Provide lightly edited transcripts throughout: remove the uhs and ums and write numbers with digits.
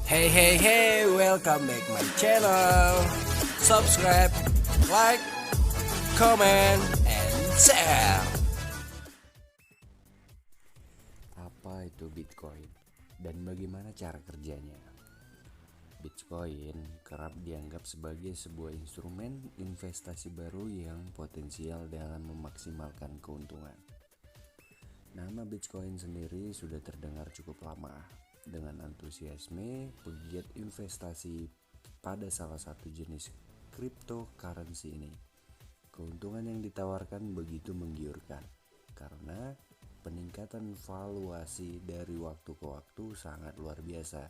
Hey, welcome back my channel. Subscribe, like, comment, and share. Apa itu Bitcoin dan bagaimana cara kerjanya? Bitcoin kerap dianggap sebagai sebuah instrumen investasi baru yang potensial dalam memaksimalkan keuntungan. Nama Bitcoin sendiri sudah terdengar cukup lama dengan antusiasme pegiat investasi pada salah satu jenis cryptocurrency ini. Keuntungan yang ditawarkan begitu menggiurkan karena peningkatan valuasi dari waktu ke waktu sangat luar biasa.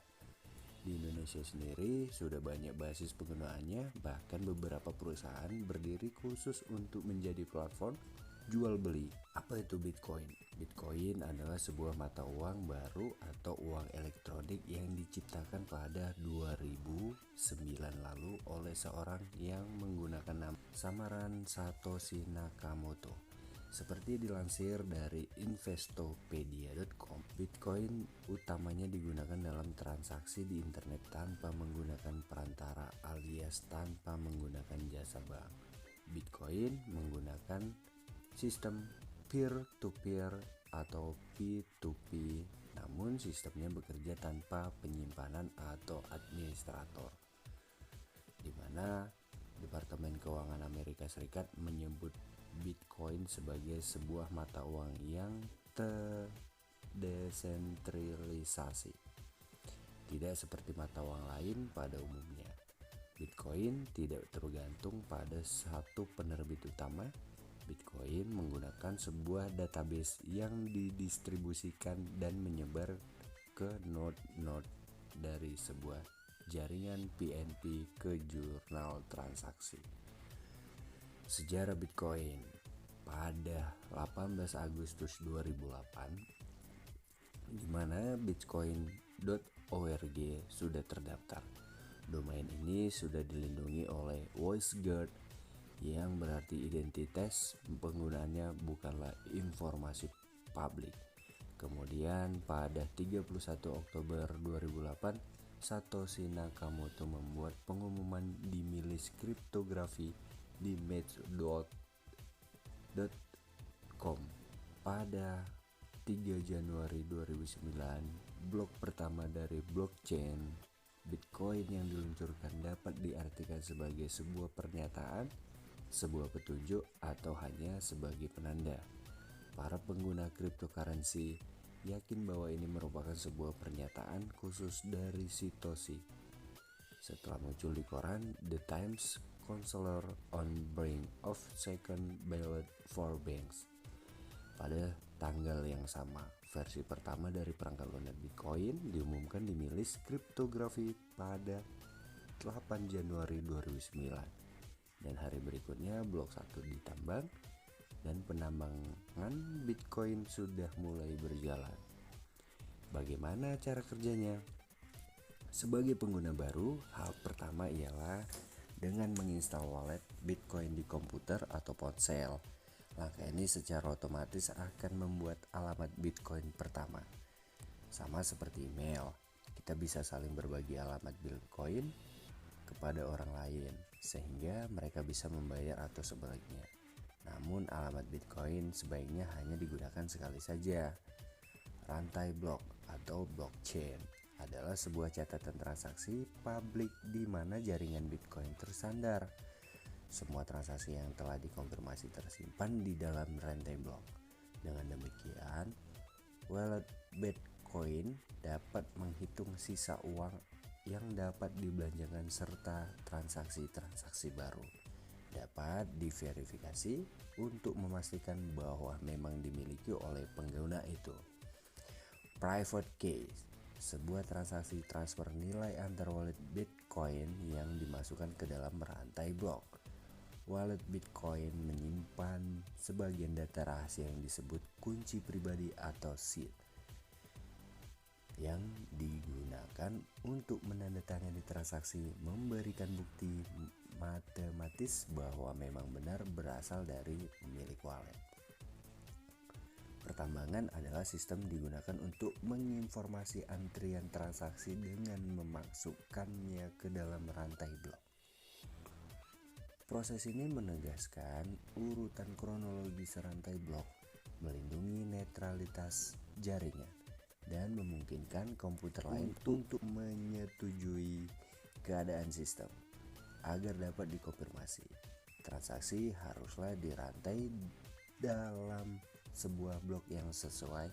Di Indonesia sendiri sudah banyak basis penggunaannya, bahkan beberapa perusahaan berdiri khusus untuk menjadi platform jual beli. Apa itu Bitcoin? Bitcoin adalah sebuah mata uang baru atau uang elektronik yang diciptakan pada 2009 lalu oleh seorang yang menggunakan nama samaran Satoshi Nakamoto. Seperti dilansir dari investopedia.com, Bitcoin utamanya digunakan dalam transaksi di internet tanpa menggunakan perantara alias tanpa menggunakan jasa bank. Bitcoin menggunakan sistem peer-to-peer atau P2P, namun sistemnya bekerja tanpa penyimpanan atau administrator, di mana Departemen Keuangan Amerika Serikat menyebut Bitcoin sebagai sebuah mata uang yang terdesentralisasi. Tidak seperti mata uang lain pada umumnya, Bitcoin tidak tergantung pada satu penerbit utama. Bitcoin menggunakan sebuah database yang didistribusikan dan menyebar ke node-node dari sebuah jaringan PNP ke jurnal transaksi. Sejarah Bitcoin. Pada 18 Agustus 2008, di mana bitcoin.org sudah terdaftar. Domain ini sudah dilindungi oleh WiseGuard, yang berarti identitas penggunanya bukanlah informasi publik. Kemudian pada 31 Oktober 2008, Satoshi Nakamoto membuat pengumuman di milis kriptografi di Match.com. Pada 3 Januari 2009, blok pertama dari blockchain Bitcoin yang diluncurkan dapat diartikan sebagai sebuah pernyataan, sebuah petunjuk, atau hanya sebagai penanda. Para pengguna cryptocurrency yakin bahwa ini merupakan sebuah pernyataan khusus dari Satoshi. Setelah muncul di koran The Times, Counselor on Brink of Second Ballot for Banks. Pada tanggal yang sama, versi pertama dari perangkat lunak Bitcoin diumumkan di milis kriptografi pada 8 Januari 2009. Dan hari berikutnya blok 1 ditambang dan penambangan Bitcoin sudah mulai berjalan. Bagaimana cara kerjanya? Sebagai pengguna baru, hal pertama ialah dengan menginstal wallet Bitcoin di komputer atau ponsel. Langkah ini secara otomatis akan membuat alamat Bitcoin pertama. Sama seperti email, kita bisa saling berbagi alamat Bitcoin kepada orang lain sehingga mereka bisa membayar atau sebaliknya. Namun alamat Bitcoin sebaiknya hanya digunakan sekali saja. Rantai blok atau blockchain adalah sebuah catatan transaksi publik di mana jaringan Bitcoin tersandar. Semua transaksi yang telah dikonfirmasi tersimpan di dalam rantai blok. Dengan demikian, wallet Bitcoin dapat menghitung sisa uang yang dapat dibelanjakan serta transaksi-transaksi baru dapat diverifikasi untuk memastikan bahwa memang dimiliki oleh pengguna itu. Private key, sebuah transaksi transfer nilai antar wallet Bitcoin yang dimasukkan ke dalam rantai blok. Wallet Bitcoin menyimpan sebagian data rahasia yang disebut kunci pribadi atau seed, yang digunakan untuk menandatangani transaksi, memberikan bukti matematis bahwa memang benar berasal dari pemilik wallet. Pertambangan adalah sistem digunakan untuk menginformasi antrian transaksi dengan memasukkannya ke dalam rantai blok. Proses ini menegaskan urutan kronologis rantai blok, melindungi netralitas jaringan, dan memungkinkan komputer lain untuk menyetujui keadaan sistem agar dapat dikonfirmasi. Transaksi haruslah dirantai dalam sebuah blok yang sesuai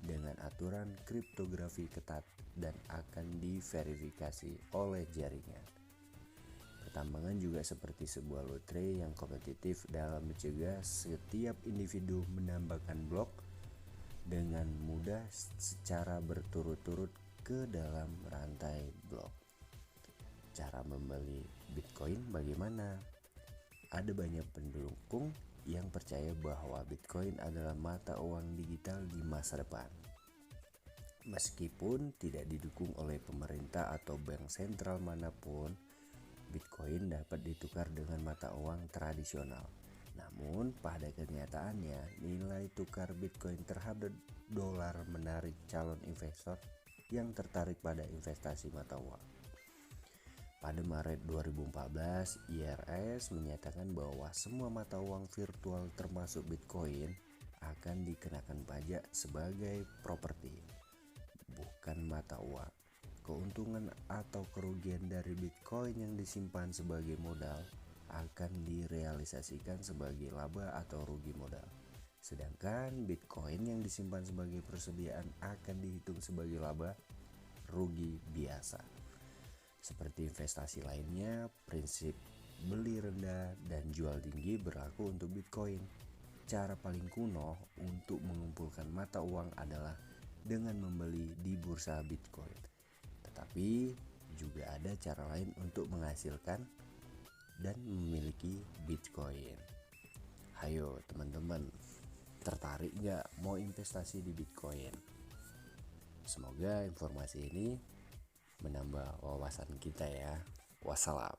dengan aturan kriptografi ketat dan akan diverifikasi oleh jaringan. Pertambangan juga seperti sebuah lotre yang kompetitif dalam mencegah setiap individu menambahkan blok dengan mudah secara berturut-turut ke dalam rantai blok. Cara membeli Bitcoin bagaimana? Ada banyak pendukung yang percaya bahwa Bitcoin adalah mata uang digital di masa depan. Meskipun tidak didukung oleh pemerintah atau bank sentral manapun, Bitcoin dapat ditukar dengan mata uang tradisional. Namun pada kenyataannya, nilai tukar Bitcoin terhadap dolar menarik calon investor yang tertarik pada investasi mata uang. Pada Maret 2014, IRS menyatakan bahwa semua mata uang virtual termasuk Bitcoin akan dikenakan pajak sebagai properti, bukan mata uang. Keuntungan atau kerugian dari Bitcoin yang disimpan sebagai modal akan direalisasikan sebagai laba atau rugi modal. Sedangkan Bitcoin yang disimpan sebagai persediaan akan dihitung sebagai laba rugi biasa. Seperti investasi lainnya, prinsip beli rendah dan jual tinggi berlaku untuk Bitcoin. Cara paling kuno untuk mengumpulkan mata uang adalah dengan membeli di bursa Bitcoin. Tetapi juga ada cara lain untuk menghasilkan dan memiliki Bitcoin. Hayo teman-teman, tertarik nggak mau investasi di Bitcoin? Semoga informasi ini menambah wawasan kita ya. Wassalam.